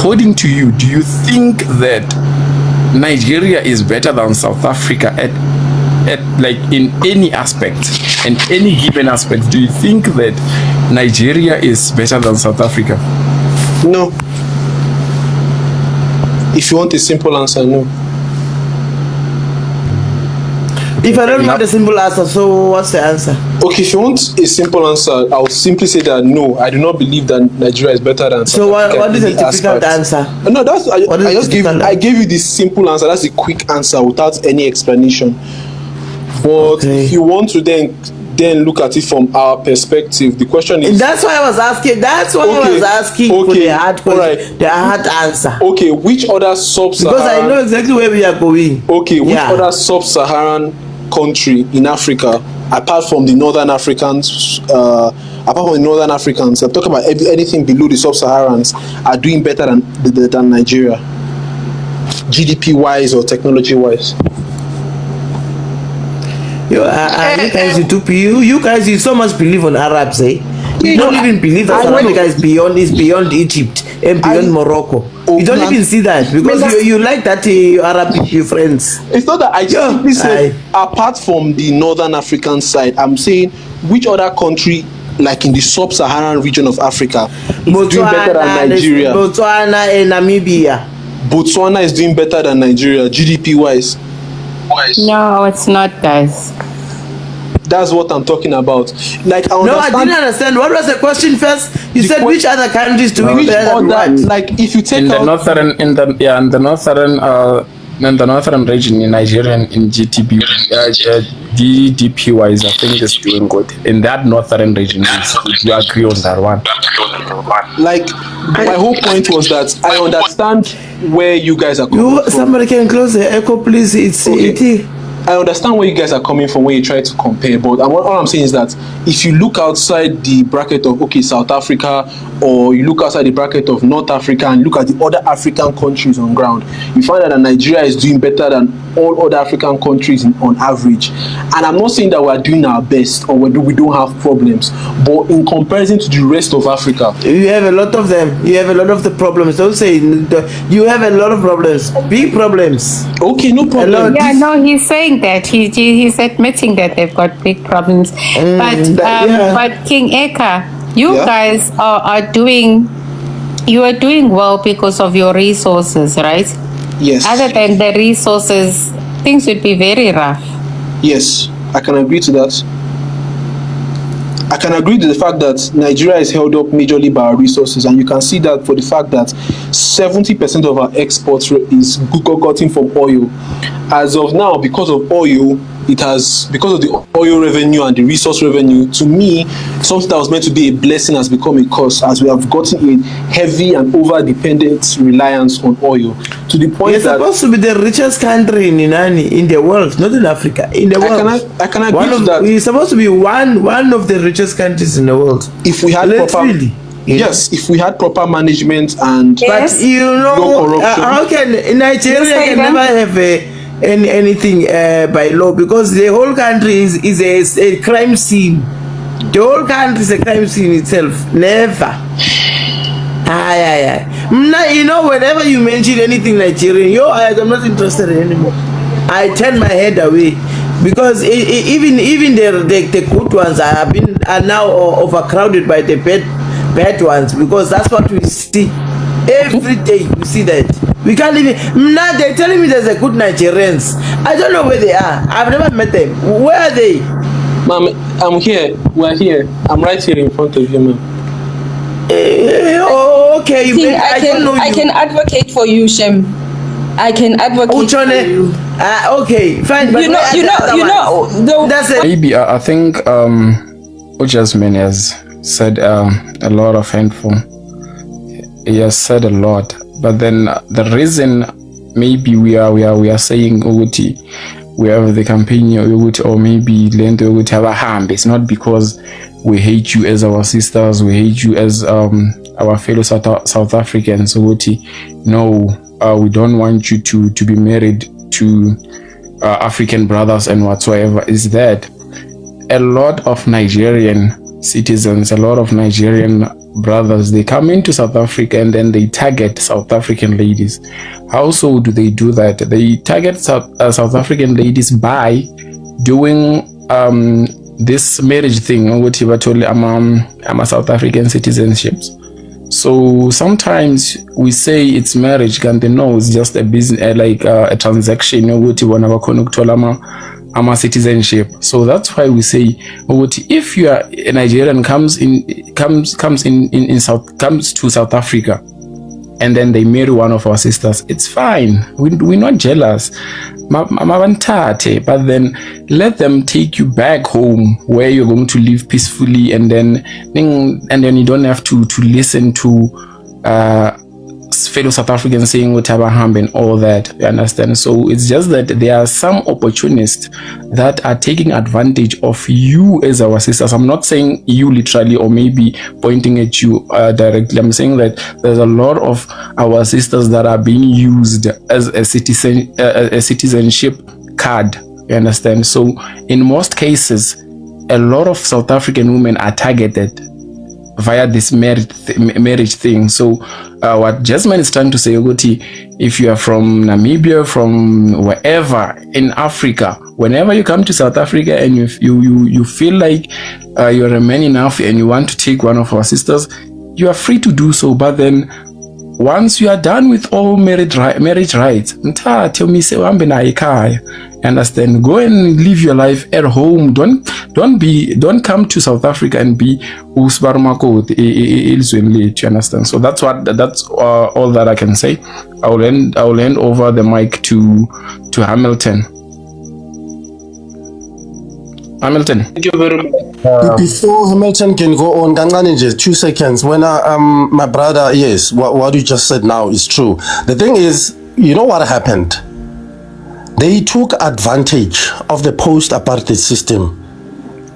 according to you, do you think that Nigeria is better than South Africa at like in any aspect, in any given aspect? Do you think that Nigeria is better than South Africa? No. If you want a simple answer, no. If I don't want a simple answer, so what's the answer? Okay, if you want a simple answer, I'll simply say that no, I do not believe that Nigeria is better than South Africa. So what is in a any difficult aspect. answer? No, that's I gave you the simple answer. That's a quick answer without any explanation. But if you want to then look at it from our perspective, the question is. That's why I was asking. That's why I was asking for the hard question, the hard answer. Okay, which other sub-Saharan? Because I know exactly where we are going. Okay, which other sub-Saharan country in Africa, apart from the Northern Africans, I'm talking about anything below the sub-Saharans, are doing better than Nigeria, GDP-wise or technology-wise? You guys, you so much believe on Arabs, eh? You don't even believe that South Africa is beyond Egypt and beyond Morocco. You don't even see that because you like that Arabic your friends. It's not that I simply said apart from the Northern African side, I'm saying which other country like in the sub-Saharan region of Africa is doing better than Nigeria? Botswana and Namibia. Botswana is doing better than Nigeria GDP-wise. No, it's not, guys. That's what I'm talking about. Like, I didn't understand. What was the question first? You said which other countries do we better than? Like, if you take in the northern region in Nigeria, in GDP wise, I think it's doing good. In that northern region, would you agree on that one? Like, my whole point was that I understand where you guys are coming from. Somebody can close the echo, please. It's okay. I understand where you guys are coming from when you try to compare, but all I'm saying is that if you look outside the bracket of South Africa, or you look outside the bracket of North Africa and look at the other African countries on ground, you find that Nigeria is doing better than all other African countries on average. And I'm not saying that we're doing our best or we don't have problems, but in comparison to the rest of Africa, you have a lot of them. You have a lot of the problems. Don't say you have a lot of problems, big problems. Okay, no problem. Yeah, no, he's saying that he's admitting that they've got big problems. But King Eka, you guys are doing well because of your resources, right? Yes. Other than the resources, things would be very rough. Yes, I can agree to that. I can agree to the fact that Nigeria is held up majorly by our resources, and you can see that for the fact that 70% of our exports is gotten from oil. As of now, because of oil, because of the oil revenue and the resource revenue, to me, something that was meant to be a blessing has become a curse, as we have gotten a heavy and over-dependent reliance on oil. To the point It's supposed to be the richest country in the world, not in Africa, in the world. I can agree to that. We're supposed to be one of the richest countries in the world. If we had if we had proper management and but no corruption. How can Nigeria never have anything by law, because the whole country is a crime scene. The whole country is a crime scene itself. Never. Whenever you mention anything Nigerian, I'm not interested anymore. I turn my head away, because even the good ones are now overcrowded by the bad ones, because that's what we see every day. We see that. We can't even now. They're telling me there's a good Nigerians. I don't know where they are. I've never met them. Where are they? Ma'am, I'm here. We're here. I'm right here in front of you, ma'am. Okay. See, I can advocate for you, Shem. I can advocate for you. Okay, fine. But maybe I think Ujasmin has said a lot of handful. He has said a lot. But then the reason maybe we are saying Uguti, we have the campaign or maybe Lento Uguti have a hand. It's not because we hate you as our sisters, we hate you as our fellow South Africans. Uguti, no, we don't want you to be married to African brothers and whatsoever. Is that a lot of Nigerian citizens, a lot of Nigerian brothers, they come into South Africa and then they target South African ladies. How so do they do that? They target South African ladies by doing this marriage thing, what you told I'm a South African citizenships. So sometimes we say it's marriage, and they know it's just a business, like a transaction. I'm a citizenship. So that's why we say, if you are a Nigerian comes to South Africa, and then they marry one of our sisters, it's fine. We're not jealous. But then let them take you back home where you're going to live peacefully, and then you don't have to listen to fellow South Africans saying whatever harm and all that. You understand? So it's just that there are some opportunists that are taking advantage of you as our sisters. I'm not saying you literally or maybe pointing at you directly. I'm saying that there's a lot of our sisters that are being used as a citizenship card. You understand? So in most cases, a lot of South African women are targeted via this marriage thing. So what Jasmine is trying to say, if you are from Namibia, from wherever in Africa, whenever you come to South Africa and you feel like you're a man enough and you want to take one of our sisters, you are free to do so. But then once you are done with all marriage rights, understand, go and live your life at home. Don't come to South Africa and be usbarmako. You understand? So that's all that I can say. I will hand over the mic to Hamilton. Thank you very much. Before Hamilton can go on, just 2 seconds. When my brother, yes, what you just said now is true. The thing is, you know what happened? They took advantage of the post-apartheid system,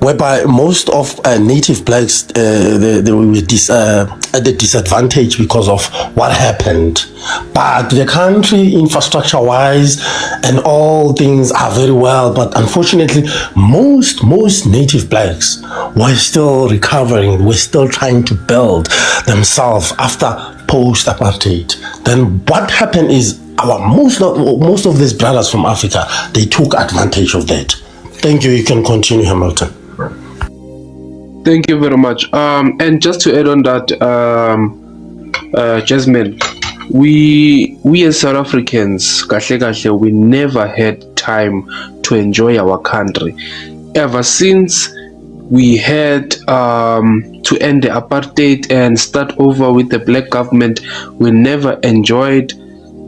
whereby most of native blacks they were at the disadvantage because of what happened. But the country, infrastructure-wise, and all things are very well. But unfortunately, most native blacks were still recovering, were still trying to build themselves after post-apartheid. Then what happened is most of these brothers from Africa, they took advantage of that. Thank you. You can continue, Hamilton. Thank you very much. And just to add on that, Jasmine, we as South Africans, we never had time to enjoy our country. Ever since we had to end the apartheid and start over with the black government, we never enjoyed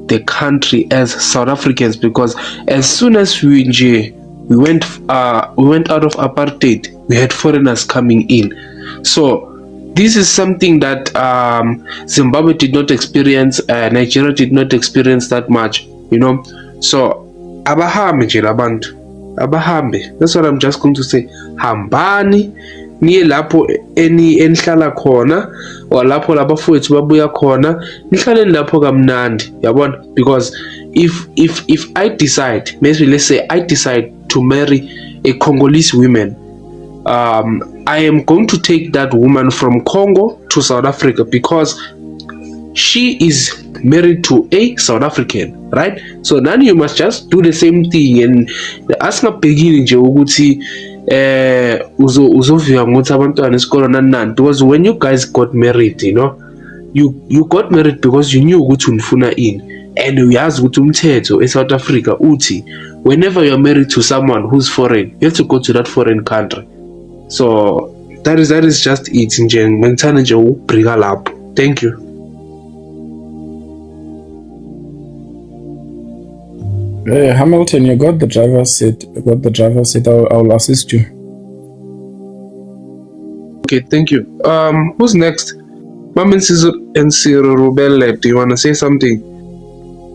the country as South Africans, because as soon as we went out of apartheid, we had foreigners coming in. So this is something that Zimbabwe did not experience, Nigeria did not experience that much, you know. So abahambe nje labantu, abahambe. That's what I'm just going to say. Hambani niye lapho enihlala khona, or lapho labafowethu babuya khona, nihlaleni lapho kamnandi, yabona? Because if I decide, maybe let's say I decide to marry a Congolese woman, I am going to take that woman from Congo to South Africa because she is married to a South African, right? So now you must just do the same thing and ask a beginning ukuthi uzovika ngokuthi abantwana esikolo nanani, because when you guys got married, you know, you got married because you knew ukuthi unifuna ini, and uyazi ukuthi umthetho eSouth Africa uthi whenever you're married to someone who's foreign, you have to go to that foreign country. So that is just it nje, ngithanda nje ukubhrika lapho. Thank you. Hamilton, you got the driver's seat. I'll assist you. Okay, thank you. Who's next? Mamin and Cyril Rubelle, do you want to say something?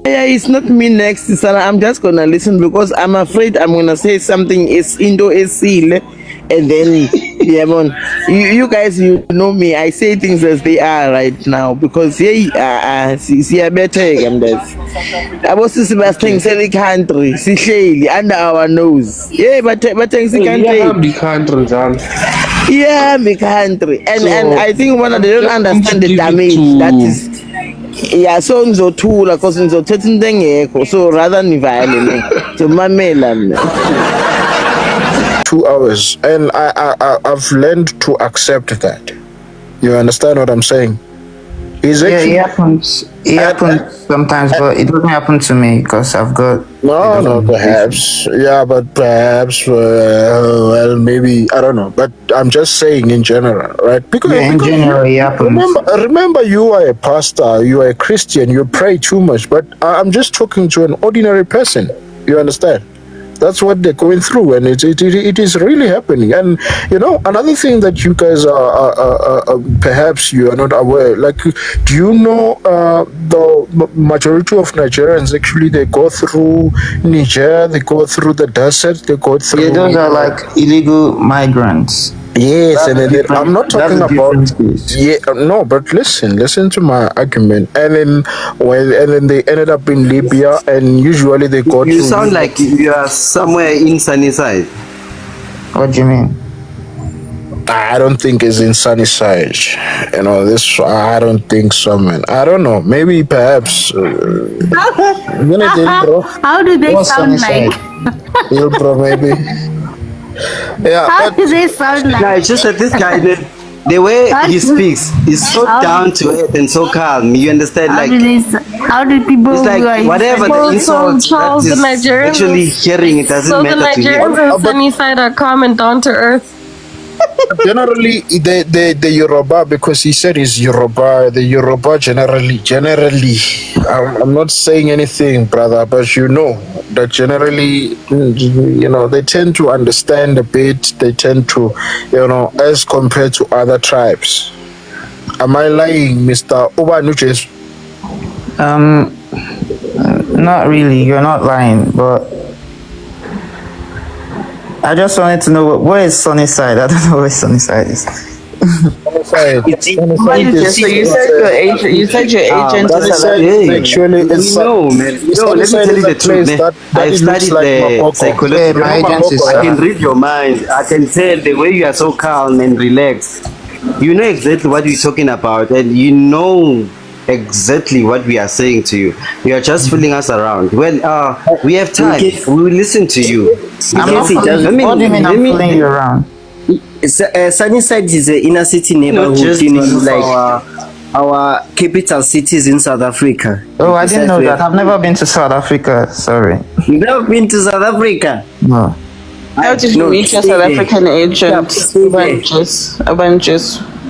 Yeah, it's not me next, Sarah. I'm just gonna listen because I'm afraid I'm gonna say something is Indo Esile, and then yeah, man. You guys, you know me. I say things as they are right now because see better guys. I was to Sebastian Sally country, see under our nose. Yeah, but things country. The country, Yeah, the country. And I think one of they don't understand the damage that is. Yeah, so ngizothula because ngizothetha into engekho, so rather nivale to mamela mina. 2 hours, and I've learned to accept that. You understand what I'm saying? Yeah, it happens. It happens sometimes, but it doesn't happen to me because I've got. No, perhaps. Yeah, but perhaps. Well, maybe I don't know. But I'm just saying in general, right? Because in general, it happens. Remember, you are a pastor. You are a Christian. You pray too much. But I'm just talking to an ordinary person. You understand? That's what they're going through, and it is really happening. And another thing that you guys are perhaps you are not aware. Like, do you know the majority of Nigerians actually they go through Niger, they go through the desert, they go through. Yeah, those are like illegal migrants. Yes, and then I'm not talking about no, but listen to my argument. And then they ended up in Libya, and usually they go. You sound like you are somewhere in sunny side. What do you mean? I don't think it's in sunny side. This I don't think so, man. I don't know. Maybe perhaps. How do they sound like? Bro, maybe. Yeah, how do they sound like? No, it's just that this guy, the way he speaks is so down to earth and so calm. You understand? How do people? It's like whatever the insult Charles, that is the Nigerians, actually hearing, it doesn't matter to you. So the Nigerians and Sunnyside are calm and down to earth. Generally, the Yoruba, because he said he's Yoruba. The Yoruba generally, I'm not saying anything, brother, but that generally, they tend to understand a bit. They tend to, as compared to other tribes. Am I lying, Mr. Obanuches? Not really. You're not lying, but I just wanted to know where is Sunnyside. I don't know where Sunnyside is. So you said your agent. You said your agent is actually it's no, man. No, let me tell you the truth. I've studied the psychology. My agent is. I can read your mind. I can tell the way you are so calm and relaxed. You know exactly what we're talking about, and you know exactly what we are saying to you. You are just fooling us around. Well, we have time. We will listen to you. What do you mean I'm fooling you around? Sunnyside is the inner city neighborhood like our capital cities in South Africa. Oh, I didn't know that. I've never been to South Africa. Sorry. You've never been to South Africa? No. How did you meet your South African agent?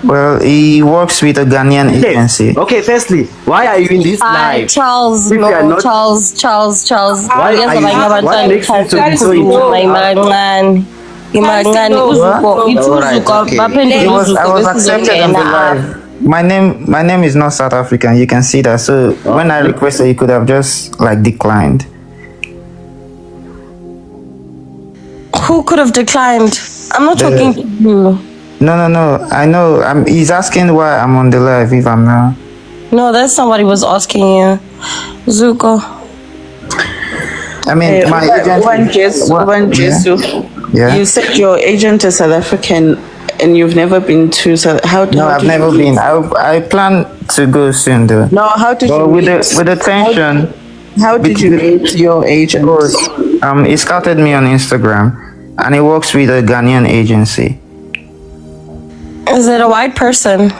Well, he works with a Ghanaian agency. Okay, firstly, why are you in this live? Charles, If you are not- Charles. Why are you? What makes you to be so important? I was accepted on the live. My name is not South African. You can see that. So when I requested, you could have just declined. Who could have declined? I'm not talking to you. No. I know. He's asking why I'm on the live if I'm not. No, that's somebody was asking you, Zuko. I mean, my agent. Yeah. You said your agent is South African and you've never been to South. No, I've never been. I plan to go soon though. No, how did you with the tension. How did you meet your agent? He scouted me on Instagram, and he works with a Ghanaian agency. Is it a white person?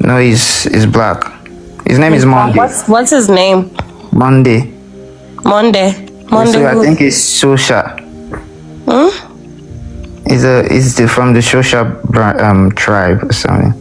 No, he's black. His name is Monday. What's his name? Monday. Monday. So I think he's Shosha. He's from the Shosha tribe or something.